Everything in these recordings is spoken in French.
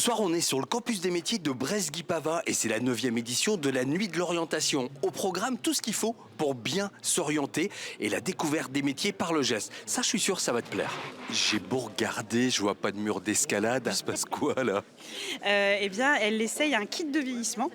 soir, on est sur le campus des métiers de Brest-Guipavas et c'est la 9e édition de la Nuit de l'orientation. Au programme, tout ce qu'il faut pour bien s'orienter et la découverte des métiers par le geste. Ça, je suis sûr, ça va te plaire. J'ai beau regarder, je vois pas de mur d'escalade. Il se passe quoi, là? Eh bien, elle essaye un kit de vieillissement.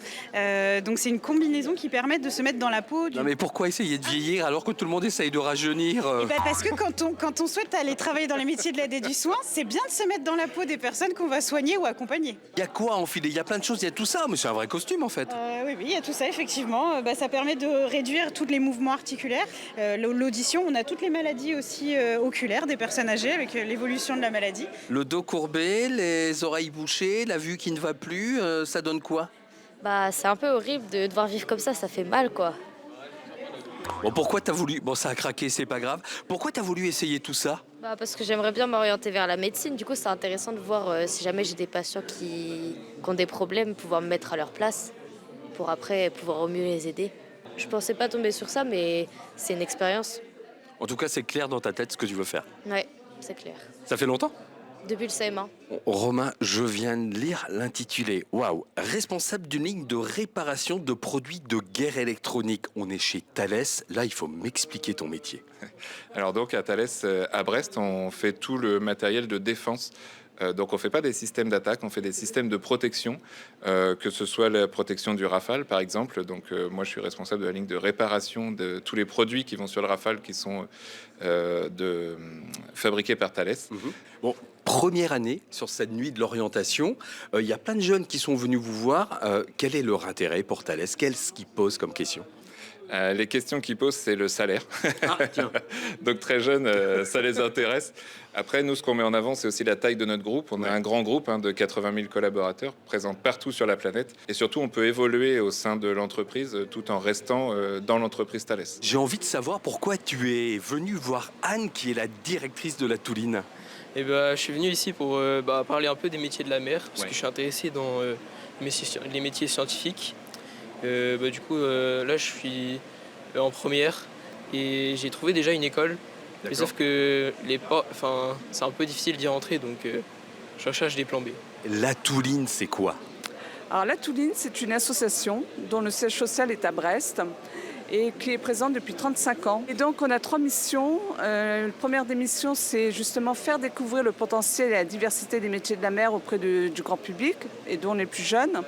Donc, c'est une combinaison qui permet de se mettre dans la peau Non, mais pourquoi essayer de vieillir alors que tout le monde essaye de rajeunir Parce que quand on souhaite aller travailler dans les métiers de l'aide et du soin, c'est bien de se mettre dans la peau des personnes qu'on va soigner ou accompagner. Il y a quoi à enfiler? Il y a plein de choses, il y a tout ça, mais c'est un vrai costume, en fait. Oui, il y a tout ça, effectivement. Ça permet de réduire tous les mouvements articulaires. L'audition, on a toutes les maladies aussi oculaires des personnes âgées avec l'évolution de la maladie. Le dos courbé, les oreilles bouchées, la vue qui ne va plus, ça donne quoi? C'est un peu horrible de devoir vivre comme ça fait mal quoi. Bon, pourquoi t'as voulu... Bon, ça a craqué, c'est pas grave. Pourquoi t'as voulu essayer tout ça? Parce que j'aimerais bien m'orienter vers la médecine, du coup c'est intéressant de voir si jamais j'ai des patients qui ont des problèmes, pouvoir me mettre à leur place pour après pouvoir au mieux les aider. Je pensais pas tomber sur ça, mais c'est une expérience. En tout cas, c'est clair dans ta tête ce que tu veux faire. Ouais, c'est clair. Ça fait longtemps? Depuis le CM1. Romain, je viens de lire l'intitulé. Waouh! Responsable d'une ligne de réparation de produits de guerre électronique. On est chez Thales. Là, il faut m'expliquer ton métier. Alors donc à Thales, à Brest, on fait tout le matériel de défense. Donc on ne fait pas des systèmes d'attaque, on fait des systèmes de protection, que ce soit la protection du Rafale par exemple. Donc moi je suis responsable de la ligne de réparation de tous les produits qui vont sur le Rafale qui sont fabriqués par Thales. Bon, première année sur cette nuit de l'orientation. Il y a plein de jeunes qui sont venus vous voir. Quel est leur intérêt pour Thales? Qu'est-ce qu'ils posent comme question? Les questions qu'ils posent, c'est le salaire. Ah, tiens. Donc très jeunes, ça les intéresse. Après, nous, ce qu'on met en avant, c'est aussi la taille de notre groupe. On a un grand groupe de 80 000 collaborateurs présents partout sur la planète. Et surtout, on peut évoluer au sein de l'entreprise tout en restant dans l'entreprise Thales. J'ai envie de savoir pourquoi tu es venu voir Anne, qui est la directrice de la Touline. Je suis venu ici pour parler un peu des métiers de la mer, parce que je suis intéressé dans les métiers scientifiques. Du coup, là, je suis en première et j'ai trouvé déjà une école. Mais sauf que c'est un peu difficile d'y rentrer, donc je recherche des plans B. La Touline, c'est quoi? Alors la Touline, c'est une association dont le siège social est à Brest et qui est présente depuis 35 ans. Et donc on a 3 missions. La première des missions, c'est justement faire découvrir le potentiel et la diversité des métiers de la mer auprès du grand public et dont les plus jeunes.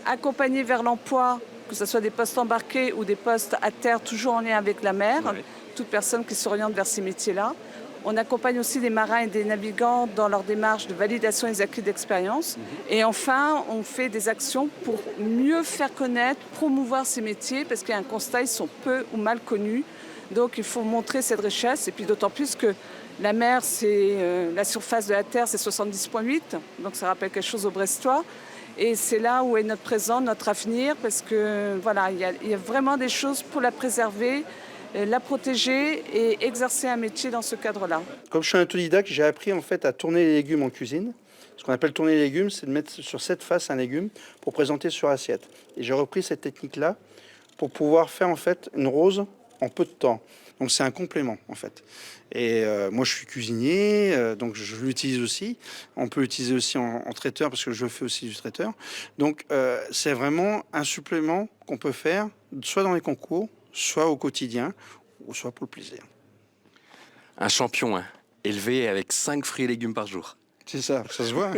Accompagner vers l'emploi, que ce soit des postes embarqués ou des postes à terre, toujours en lien avec la mer, toute personne qui s'oriente vers ces métiers-là. On accompagne aussi des marins et des navigants dans leur démarche de validation des acquis d'expérience. Et enfin, on fait des actions pour mieux faire connaître, promouvoir ces métiers, parce qu'il y a un constat, ils sont peu ou mal connus. Donc il faut montrer cette richesse, et puis d'autant plus que la mer, c'est la surface de la terre, c'est 70,8, donc ça rappelle quelque chose aux Brestois. Et c'est là où est notre présent, notre avenir, parce que voilà, il y a vraiment des choses pour la préserver, la protéger et exercer un métier dans ce cadre-là. Comme je suis un autodidacte, j'ai appris en fait à tourner les légumes en cuisine. Ce qu'on appelle tourner les légumes, c'est de mettre sur cette face un légume pour présenter sur assiette. Et j'ai repris cette technique-là pour pouvoir faire en fait une rose en peu de temps. Donc c'est un complément en fait. Et moi je suis cuisinier, donc je l'utilise aussi. On peut l'utiliser aussi en traiteur parce que je fais aussi du traiteur. Donc c'est vraiment un supplément qu'on peut faire soit dans les concours, soit au quotidien, ou soit pour le plaisir. Un champion, hein, élevé avec 5 fruits et légumes par jour. C'est ça, ça se voit.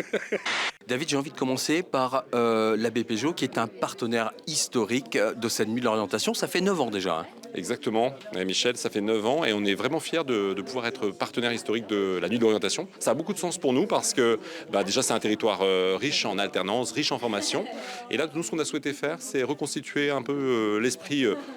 David, j'ai envie de commencer par la BPGO, qui est un partenaire historique de cette nuit de l'orientation. Ça fait 9 ans déjà. Hein. Exactement, Michel, ça fait 9 ans et on est vraiment fiers de pouvoir être partenaire historique de la Nuit d'orientation. Ça a beaucoup de sens pour nous parce que déjà c'est un territoire riche en alternance, riche en formation. Et là, nous, ce qu'on a souhaité faire, c'est reconstituer un peu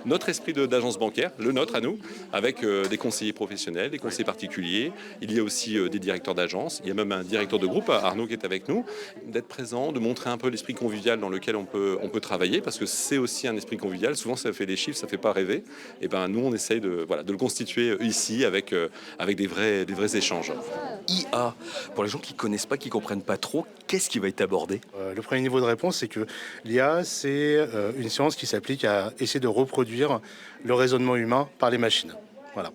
notre esprit d'agence bancaire, le nôtre à nous, avec des conseillers professionnels, des conseillers particuliers. Il y a aussi des directeurs d'agence, il y a même un directeur de groupe, Arnaud, qui est avec nous, d'être présent, de montrer un peu l'esprit convivial dans lequel on peut travailler parce que c'est aussi un esprit convivial. Souvent, ça fait des chiffres, ça fait pas rêver. Et nous, on essaye de le constituer ici avec des vrais échanges. IA, pour les gens qui ne connaissent pas, qui ne comprennent pas trop, qu'est-ce qui va être abordé? Le premier niveau de réponse, c'est que l'IA, c'est une science qui s'applique à essayer de reproduire le raisonnement humain par les machines. Voilà.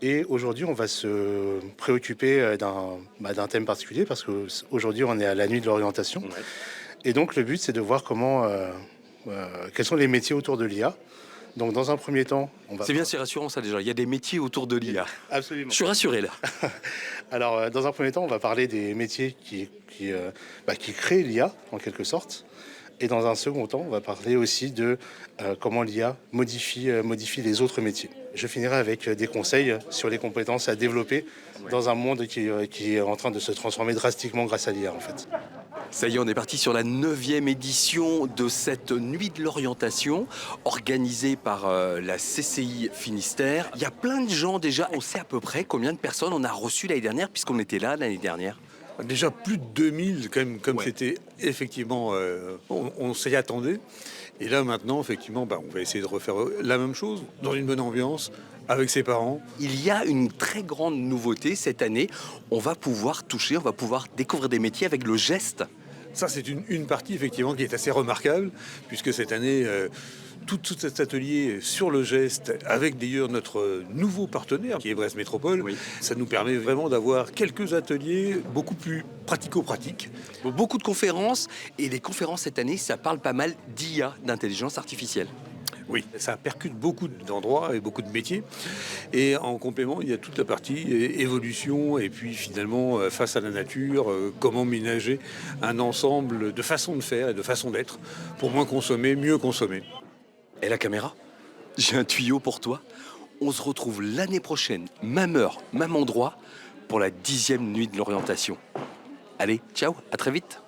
Et aujourd'hui, on va se préoccuper d'un thème particulier parce qu'aujourd'hui, on est à la nuit de l'orientation. Ouais. Et donc, le but, c'est de voir quels sont les métiers autour de l'IA. Donc, dans un premier temps, on va... C'est bien, c'est rassurant ça déjà. Il y a des métiers autour de l'IA. Absolument. Je suis rassuré là. Alors, dans un premier temps, on va parler des métiers qui créent l'IA, en quelque sorte. Et dans un second temps, on va parler aussi de comment l'IA modifie les autres métiers. Je finirai avec des conseils sur les compétences à développer dans un monde qui est en train de se transformer drastiquement grâce à l'IA, en fait. Ça y est, on est parti sur la 9e édition de cette nuit de l'orientation organisée par la CCI Finistère. Il y a plein de gens déjà. On sait à peu près combien de personnes on a reçues l'année dernière puisqu'on était là l'année dernière. Déjà plus de 2000, comme Ouais. c'était effectivement, on s'y attendait. Et là maintenant, effectivement, on va essayer de refaire la même chose, dans une bonne ambiance, avec ses parents. Il y a une très grande nouveauté cette année. On va pouvoir toucher, on va pouvoir découvrir des métiers avec le geste. Ça, c'est une partie, effectivement, qui est assez remarquable, puisque cette année, tout cet atelier sur le geste, avec d'ailleurs notre nouveau partenaire, qui est Brest Métropole, Oui. ça nous permet vraiment d'avoir quelques ateliers beaucoup plus pratico-pratiques. Beaucoup de conférences. Et les conférences cette année, ça parle pas mal d'IA, d'intelligence artificielle. Oui, ça percute beaucoup d'endroits et beaucoup de métiers. Et en complément, il y a toute la partie évolution et puis finalement, face à la nature, comment ménager un ensemble de façons de faire et de façons d'être pour moins consommer, mieux consommer. Et la caméra ? J'ai un tuyau pour toi. On se retrouve l'année prochaine, même heure, même endroit, pour la 10e nuit de l'orientation. Allez, ciao, à très vite.